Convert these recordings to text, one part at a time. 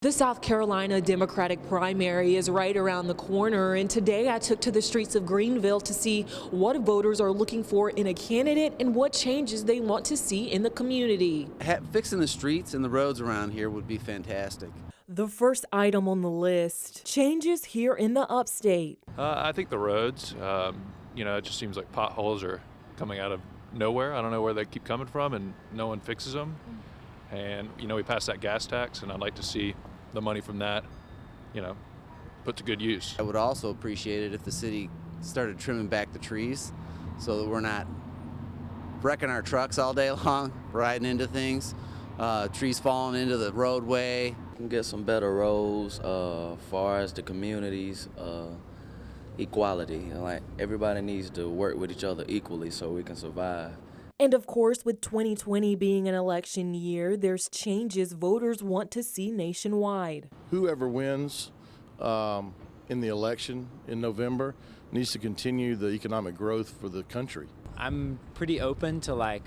The South Carolina Democratic primary is right around the corner, and today I took to the streets of Greenville to see what voters are looking for in a candidate and what changes they want to see in the community. Fixing the streets and the roads around here would be fantastic. The first item on the list, changes here in the upstate. I think the roads, it just seems like potholes are coming out of nowhere. I don't know where they keep coming from, and no one fixes them. And, we passed that gas tax, and I'd like to see the money from that, put to good use. I would also appreciate it if the city started trimming back the trees so that we're not wrecking our trucks all day long, riding into things, trees falling into the roadway. Can get some better roads, far as the communities, equality. Like everybody needs to work with each other equally so we can survive. And of course, with 2020 being an election year, there's changes voters want to see nationwide. Whoever wins in the election in November needs to continue the economic growth for the country. I'm pretty open to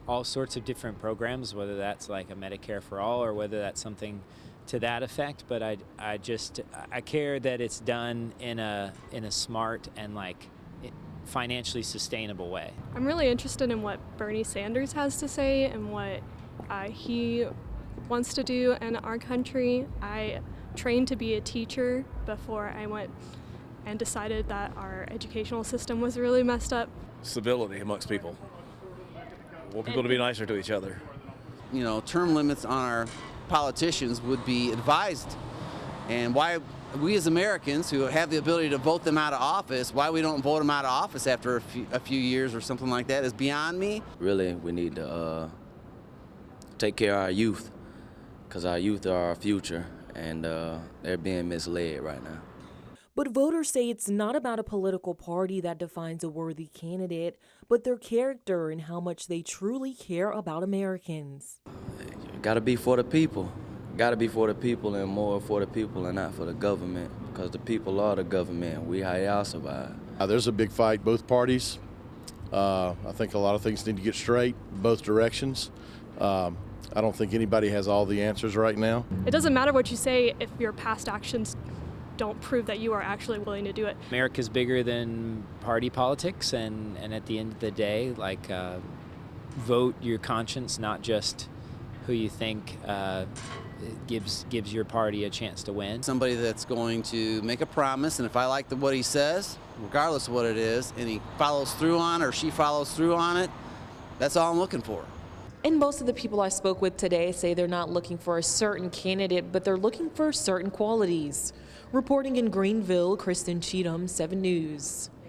all sorts of different programs, whether that's like a Medicare for all or whether that's something to that effect. But I care that it's done in a smart and financially sustainable way. I'm really interested in what Bernie Sanders has to say and what he wants to do in our country. I trained to be a teacher before I went and decided that our educational system was really messed up. Civility amongst people. We want people to be nicer to each other. Term limits on our politicians would be advised. And why we as Americans who have the ability to vote them out of office, why we don't vote them out of office after a few years or something like that is beyond me. Really, we need to take care of our youth, because our youth are our future, and they're being misled right now. But voters say it's not about a political party that defines a worthy candidate, but their character and how much they truly care about Americans. You gotta be for the people. Gotta be for the people and more for the people and not for the government, because the people are the government. We how y'all survive. There's a big fight, both parties. I think a lot of things need to get straight, both directions. I don't think anybody has all the answers right now. It doesn't matter what you say if your past actions don't prove that you are actually willing to do it. America's bigger than party politics, and at the end of the day, vote your conscience, not just who you think gives your party a chance to win. Somebody that's going to make a promise, and if I like what he says, regardless of what it is, and he follows through on it or she follows through on it, that's all I'm looking for. And most of the people I spoke with today say they're not looking for a certain candidate, but they're looking for certain qualities. Reporting in Greenville, Kristen Cheatham, 7 News.